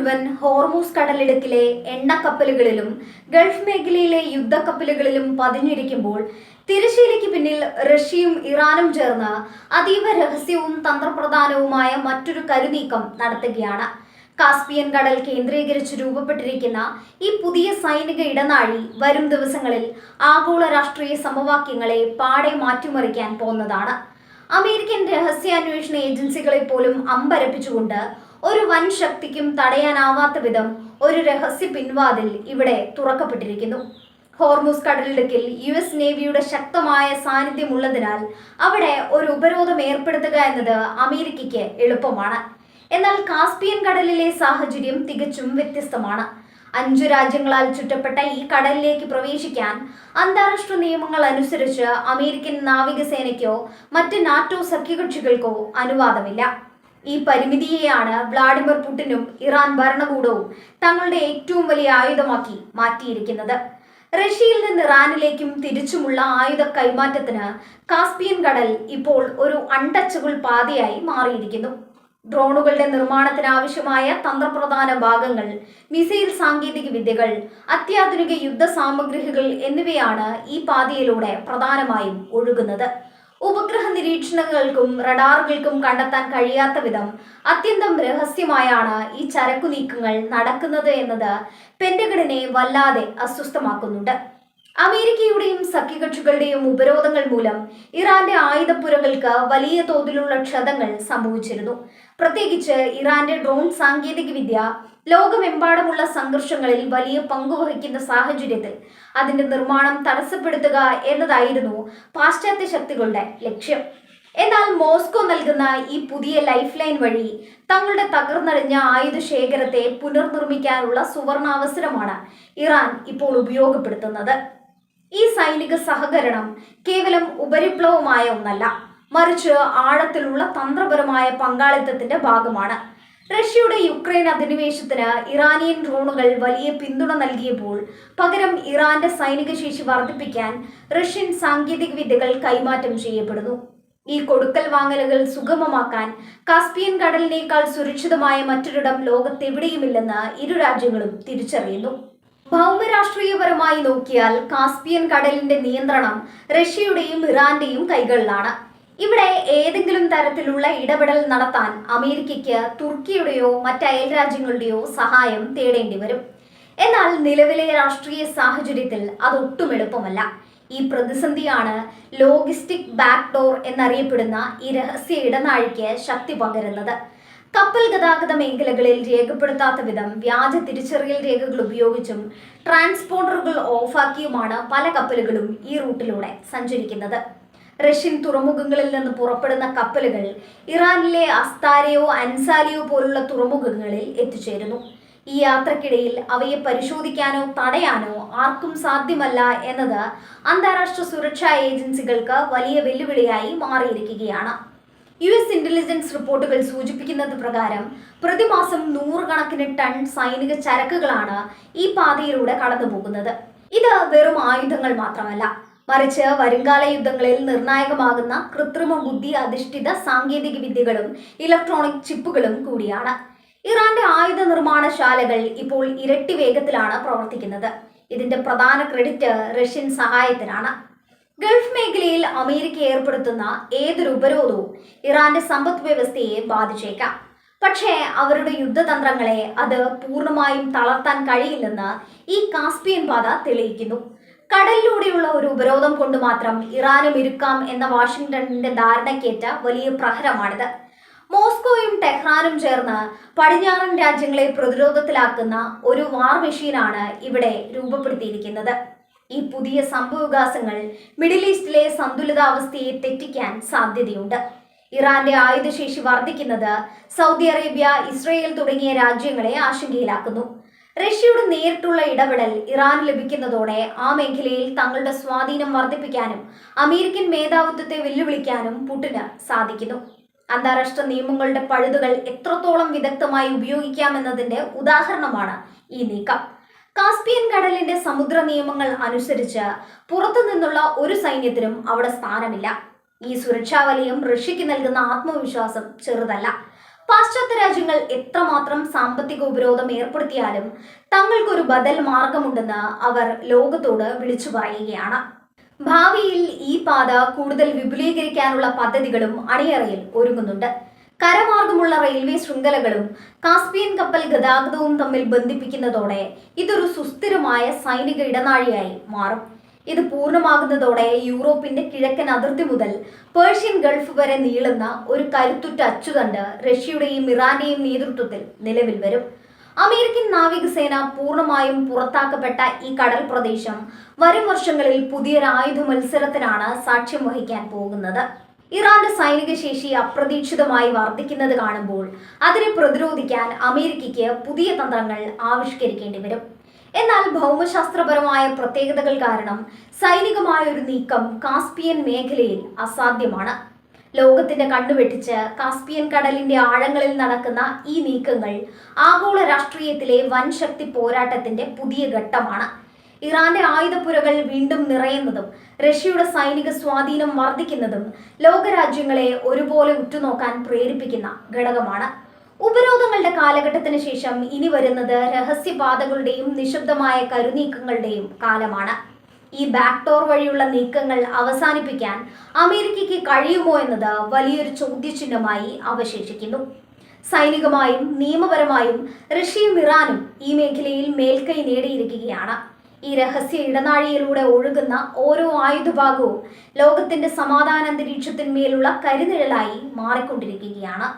മുഴുവൻ Hormuz കടലിടുക്കിലെ എണ്ണക്കപ്പലുകളിലും Gulf മേഖലയിലെ യുദ്ധക്കപ്പലുകളിലും പതിഞ്ഞിരിക്കുമ്പോൾ തിരശ്ശീലയ്ക്ക് പിന്നിൽ റഷ്യയും ഇറാനും ചേർന്ന് അതീവ രഹസ്യവും തന്ത്രപ്രധാനവുമായ മറ്റൊരു കരുനീക്കം നടത്തുകയാണ്. കാസ്പിയൻ കടൽ കേന്ദ്രീകരിച്ച് രൂപപ്പെട്ടിരിക്കുന്ന ഈ പുതിയ സൈനിക ഇടനാഴി വരും ദിവസങ്ങളിൽ ആഗോള രാഷ്ട്രീയ സമവാക്യങ്ങളെ പാടെ മാറ്റിമറിക്കാൻ പോകുന്നതാണ്. അമേരിക്കൻ രഹസ്യാന്വേഷണ ഏജൻസികളെ പോലും അമ്പരപ്പിച്ചുകൊണ്ട് ഒരു വൻ ശക്തിക്കും തടയാനാവാത്ത വിധം ഒരു രഹസ്യ പിൻവാതിൽ ഇവിടെ തുറക്കപ്പെട്ടിരിക്കുന്നു. ഹോർമൂസ് കടലിടുക്കിൽ US നേവിയുടെ ശക്തമായ സാന്നിധ്യമുള്ളതിനാൽ അവിടെ ഒരു ഉപരോധം ഏർപ്പെടുത്തുക എന്നത് അമേരിക്കയ്ക്ക് എളുപ്പമാണ്. എന്നാൽ കാസ്പിയൻ കടലിലെ സാഹചര്യം തികച്ചും വ്യത്യസ്തമാണ്. 5 രാജ്യങ്ങളാൽ ചുറ്റപ്പെട്ട ഈ കടലിലേക്ക് പ്രവേശിക്കാൻ അന്താരാഷ്ട്ര നിയമങ്ങൾ അനുസരിച്ച് അമേരിക്കൻ നാവികസേനയ്ക്കോ മറ്റ് നാറ്റോ സഖ്യകക്ഷികൾക്കോ അനുവാദമില്ല. ഈ പരിമിതിയെയാണ് വ്ളാഡിമിർ പുടിനും ഇറാൻ ഭരണകൂടവും തങ്ങളുടെ ഏറ്റവും വലിയ ആയുധമാക്കി മാറ്റിയിരിക്കുന്നത്. റഷ്യയിൽ നിന്ന് ഇറാനിലേക്കും തിരിച്ചുമുള്ള ആയുധ കൈമാറ്റത്തിന് കാസ്പിയൻ കടൽ ഇപ്പോൾ ഒരു അൺടച്ചബിൾ പാതയായി മാറിയിരിക്കുന്നു. ഡ്രോണുകളുടെ നിർമ്മാണത്തിന് ആവശ്യമായ തന്ത്രപ്രധാന ഭാഗങ്ങൾ, മിസൈൽ സാങ്കേതിക വിദ്യകൾ, അത്യാധുനിക യുദ്ധ സാമഗ്രികൾ എന്നിവയാണ് ഈ പാതയിലൂടെ പ്രധാനമായും ഒഴുകുന്നത്. ഉപഗ്രഹ നിരീക്ഷണങ്ങൾക്കും റഡാറുകൾക്കും കണ്ടെത്താൻ കഴിയാത്ത വിധം അത്യന്തം രഹസ്യമായാണ് ഈ ചരക്കു നീക്കങ്ങൾ നടക്കുന്നത് എന്നത് പെന്റഗണിനെ വല്ലാതെ അസ്വസ്ഥമാക്കുന്നുണ്ട്. അമേരിക്കയുടെയും സഖ്യകക്ഷികളുടെയും ഉപരോധങ്ങൾ മൂലം ഇറാന്റെ ആയുധപ്പുരകൾക്ക് വലിയ തോതിലുള്ള ക്ഷതങ്ങൾ സംഭവിച്ചിരുന്നു. പ്രത്യേകിച്ച് ഇറാന്റെ ഡ്രോൺ സാങ്കേതിക വിദ്യ ലോകമെമ്പാടുമുള്ള സംഘർഷങ്ങളിൽ വലിയ പങ്കുവഹിക്കുന്ന സാഹചര്യത്തിൽ അതിന്റെ നിർമ്മാണം തടസ്സപ്പെടുത്തുക എന്നതായിരുന്നു പാശ്ചാത്യ ശക്തികളുടെ ലക്ഷ്യം. എന്നാൽ മോസ്കോ നൽകുന്ന ഈ പുതിയ ലൈഫ് ലൈൻ വഴി തങ്ങളുടെ തകർന്നടിഞ്ഞ ആയുധ ശേഖരത്തെ പുനർനിർമ്മിക്കാനുള്ള സുവർണാവസരമാണ് ഇറാൻ ഇപ്പോൾ ഉപയോഗപ്പെടുത്തുന്നത്. ഈ സൈനിക സഹകരണം കേവലം ഉപരിപ്ലവമായ ഒന്നല്ല, മറിച്ച് ആഴത്തിലുള്ള തന്ത്രപരമായ പങ്കാളിത്തത്തിന്റെ ഭാഗമാണ്. റഷ്യയുടെ യുക്രൈൻ അധിനിവേശത്തിന് ഇറാനിയൻ ഡ്രോണുകൾ വലിയ പിന്തുണ നൽകിയപ്പോൾ പകരം ഇറാന്റെ സൈനിക ശേഷി വർദ്ധിപ്പിക്കാൻ റഷ്യൻ സാങ്കേതിക വിദ്യകൾ കൈമാറ്റം ചെയ്യപ്പെടുന്നു. ഈ കൊടുക്കൽ വാങ്ങലുകൾ സുഗമമാക്കാൻ കാസ്പിയൻ കടലിനേക്കാൾ സുരക്ഷിതമായ മറ്റൊരിടം ലോകത്തെവിടെയുമില്ലെന്ന് ഇരു രാജ്യങ്ങളും തിരിച്ചറിയുന്നു. ഭൗമരാഷ്ട്രീയപരമായി നോക്കിയാൽ കാസ്പിയൻ കടലിന്റെ നിയന്ത്രണം റഷ്യയുടെയും ഇറാന്റെയും കൈകളിലാണ്. ഇവിടെ ഏതെങ്കിലും തരത്തിലുള്ള ഇടപെടൽ നടത്താൻ അമേരിക്കയ്ക്ക് തുർക്കിയുടെയോ മറ്റ് അയൽ രാജ്യങ്ങളുടെയോ സഹായം തേടേണ്ടി വരും. എന്നാൽ നിലവിലെ രാഷ്ട്രീയ സാഹചര്യത്തിൽ അതൊട്ടും എളുപ്പമല്ല. ഈ പ്രതിസന്ധിയാണ് ലോജിസ്റ്റിക് ബാക്ക്ഡോർ എന്നറിയപ്പെടുന്ന ഈ രഹസ്യ ഇടനാഴിക്ക് ശക്തി പകരുന്നത്. കപ്പൽ ഗതാഗത മേഖലകളിൽ രേഖപ്പെടുത്താത്ത വിധം വ്യാജ തിരിച്ചറിയൽ രേഖകൾ ഉപയോഗിച്ചും ട്രാൻസ്പോണ്ടറുകൾ ഓഫാക്കിയുമാണ് പല കപ്പലുകളും ഈ റൂട്ടിലൂടെ സഞ്ചരിക്കുന്നത്. റഷ്യൻ തുറമുഖങ്ങളിൽ നിന്ന് പുറപ്പെടുന്ന കപ്പലുകൾ ഇറാനിലെ അസ്താരയോ അൻസാലിയോ പോലുള്ള തുറമുഖങ്ങളിൽ എത്തിച്ചേരുന്നു. ഈ യാത്രക്കിടയിൽ അവയെ പരിശോധിക്കാനോ തടയാനോ ആർക്കും സാധ്യമല്ല എന്നത് അന്താരാഷ്ട്ര സുരക്ഷാ ഏജൻസികൾക്ക് വലിയ വെല്ലുവിളിയായി മാറിയിരിക്കുകയാണ്. US ഇന്റലിജൻസ് റിപ്പോർട്ടുകൾ സൂചിപ്പിക്കുന്നത് പ്രകാരം പ്രതിമാസം 100 കണക്കിന് ടൺ സൈനിക ചരക്കുകളാണ് ഈ പാതയിലൂടെ കടന്നുപോകുന്നത്. ഇത് വെറും ആയുധങ്ങൾ മാത്രമല്ല, മറിച്ച് വരുംകാല യുദ്ധങ്ങളിൽ നിർണായകമാകുന്ന കൃത്രിമ ബുദ്ധി അധിഷ്ഠിത സാങ്കേതിക വിദ്യകളും ഇലക്ട്രോണിക് ചിപ്പുകളും കൂടിയാണ്. ഇറാന്റെ ആയുധ നിർമ്മാണശാലകൾ ഇപ്പോൾ ഇരട്ടി വേഗത്തിലാണ് പ്രവർത്തിക്കുന്നത്. ഇതിന്റെ പ്രധാന ക്രെഡിറ്റ് റഷ്യൻ സഹായത്തിനാണ്. ഗൾഫ് മേഖലയിൽ അമേരിക്ക ഏർപ്പെടുത്തുന്ന ഏതൊരു ഉപരോധവും ഇറാന്റെ സമ്പദ് വ്യവസ്ഥയെ ബാധിച്ചേക്കാം. പക്ഷേ അവരുടെ യുദ്ധതന്ത്രങ്ങളെ അത് പൂർണ്ണമായും തളർത്താൻ കഴിയില്ലെന്ന് ഈ കാസ്പിയൻ പാത തെളിയിക്കുന്നു. കടലിലൂടെയുള്ള ഒരു ഉപരോധം കൊണ്ട് മാത്രം ഇറാനും ഇരുക്കാം എന്ന വാഷിംഗ്ടണിന്റെ ധാരണയ്ക്കേറ്റ വലിയ പ്രഹരമാണിത്. മോസ്കോയും ടെഹ്റാനും ചേർന്ന് പടിഞ്ഞാറൻ രാജ്യങ്ങളെ പ്രതിരോധത്തിലാക്കുന്ന ഒരു വാർ മെഷീനാണ് ഇവിടെ രൂപപ്പെടുത്തിയിരിക്കുന്നത്. ഈ പുതിയ സംഭവവികാസങ്ങൾ മിഡിൽ ഈസ്റ്റിലെ സന്തുലിതാവസ്ഥയെ തെറ്റിക്കാൻ സാധ്യതയുണ്ട്. ഇറാന്റെ ആയുധശേഷി വർദ്ധിക്കുന്നത് സൗദി അറേബ്യ, ഇസ്രയേൽ തുടങ്ങിയ രാജ്യങ്ങളെ ആശങ്കയിലാക്കുന്നു. റഷ്യയുടെ നേരിട്ടുള്ള ഇടപെടൽ ഇറാന് ലഭിക്കുന്നതോടെ ആ മേഖലയിൽ തങ്ങളുടെ സ്വാധീനം വർദ്ധിപ്പിക്കാനും അമേരിക്കൻ മേധാവിത്വത്തെ വെല്ലുവിളിക്കാനും പുടിന് സാധിക്കുന്നു. അന്താരാഷ്ട്ര നിയമങ്ങളുടെ പഴുതുകൾ എത്രത്തോളം വിദഗ്ധമായി ഉപയോഗിക്കാമെന്നതിന്റെ ഉദാഹരണമാണ് ഈ നീക്കം. കാസ്പിയൻ കടലിന്റെ സമുദ്ര നിയമങ്ങൾ അനുസരിച്ച് പുറത്തു നിന്നുള്ള ഒരു സൈന്യത്തിനും അവിടെ സ്ഥാനമില്ല. ഈ സുരക്ഷാ വലയം റഷ്യക്ക് നൽകുന്ന ആത്മവിശ്വാസം ചെറുതല്ല. പാശ്ചാത്യ രാജ്യങ്ങൾ എത്രമാത്രം സാമ്പത്തിക ഉപരോധം ഏർപ്പെടുത്തിയാലും തങ്ങൾക്കൊരു ബദൽ മാർഗമുണ്ടെന്ന് അവർ ലോകത്തോട് വിളിച്ചു പറയുകയാണ്. ഭാവിയിൽ ഈ പാത കൂടുതൽ വിപുലീകരിക്കാനുള്ള പദ്ധതികളും അണിയറയിൽ ഒരുങ്ങുന്നുണ്ട്. കരമാർഗമുള്ള റെയിൽവേ ശൃംഖലകളും കാസ്പിയൻ കപ്പൽ ഗതാഗതവും തമ്മിൽ ബന്ധിപ്പിക്കുന്നതോടെ ഇതൊരു സുസ്ഥിരമായ സൈനിക ഇടനാഴിയായി മാറും. ഇത് പൂർണ്ണമാകുന്നതോടെ യൂറോപ്പിന്റെ കിഴക്കൻ അതിർത്തി മുതൽ പേർഷ്യൻ ഗൾഫ് വരെ നീളുന്ന ഒരു കരുത്തുറ്റ അച്ചുതണ്ട് റഷ്യയുടെയും ഇറാന്റെയും നേതൃത്വത്തിൽ നിലവിൽ വരും. അമേരിക്കൻ നാവികസേന പൂർണ്ണമായും പുറത്താക്കപ്പെട്ട ഈ കടൽ പ്രദേശം വരും വർഷങ്ങളിൽ പുതിയൊരു ആയുധ മത്സരത്തിനാണ് സാക്ഷ്യം വഹിക്കാൻ പോകുന്നത്. ഇറാന്റെ സൈനിക ശേഷി അപ്രതീക്ഷിതമായി വർദ്ധിക്കുന്നത് കാണുമ്പോൾ അതിനെ പ്രതിരോധിക്കാൻ അമേരിക്കയ്ക്ക് പുതിയ തന്ത്രങ്ങൾ ആവിഷ്കരിക്കേണ്ടി വരും. എന്നാൽ ഭൗമശാസ്ത്രപരമായ പ്രത്യേകതകൾ കാരണം സൈനികമായ ഒരു നീക്കം കാസ്പിയൻ മേഖലയിൽ അസാധ്യമാണ്. ലോകത്തിന്റെ കണ്ണുവെട്ടിച്ച് കാസ്പിയൻ കടലിന്റെ ആഴങ്ങളിൽ നടക്കുന്ന ഈ നീക്കങ്ങൾ ആഗോള രാഷ്ട്രീയത്തിലെ വൻ ശക്തി പോരാട്ടത്തിന്റെ പുതിയ ഘട്ടമാണ്. ഇറാന്റെ ആയുധപ്പുരകൾ വീണ്ടും നിറയുന്നതും റഷ്യയുടെ സൈനിക സ്വാധീനം വർദ്ധിക്കുന്നതും ലോകരാജ്യങ്ങളെ ഒരുപോലെ ഉറ്റുനോക്കാൻ പ്രേരിപ്പിക്കുന്ന ഘടകമാണ്. ഉപരോധങ്ങളുടെ കാലഘട്ടത്തിന് ശേഷം ഇനി വരുന്നത് രഹസ്യപാതകളുടെയും നിശബ്ദമായ കരുനീക്കങ്ങളുടെയും കാലമാണ്. ഈ ബാക്ക്ഡോർ വഴിയുള്ള നീക്കങ്ങൾ അവസാനിപ്പിക്കാൻ അമേരിക്കയ്ക്ക് കഴിയുമോ എന്നത് വലിയൊരു ചോദ്യചിഹ്നമായി അവശേഷിക്കുന്നു. സൈനികമായും നിയമപരമായും റഷ്യയും ഇറാനും ഈ മേഖലയിൽ മേൽക്കൈ നേടിയിരിക്കുകയാണ്. ഈ രഹസ്യ ഇടനാഴിയിലൂടെ ഒഴുകുന്ന ഓരോ ആയുധഭാഗവും ലോകത്തിന്റെ സമാധാന അന്തരീക്ഷത്തിന്മേലുള്ള കരിനിഴലായി മാറിക്കൊണ്ടിരിക്കുകയാണ്.